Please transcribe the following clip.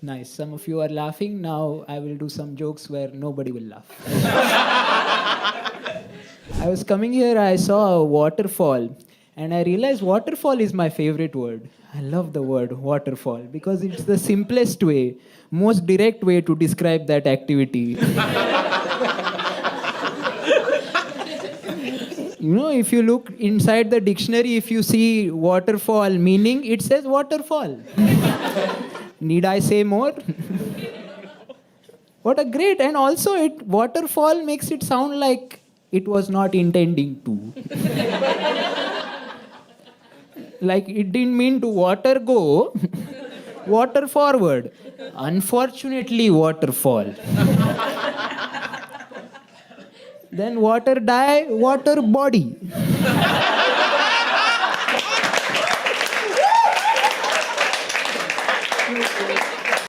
Nice. Some of you are laughing. Now I will do some jokes where nobody will laugh. I was coming here, I saw a waterfall, and I realized waterfall is my favorite word. I love the word waterfall because it's the simplest way, most direct way to describe that activity. If you look inside the dictionary, if you see waterfall meaning, it says waterfall. Need I say more? What a great, and also waterfall makes it sound like it was not intending to. Like it didn't mean to water go, water forward. Unfortunately, waterfall. Then water die, water body.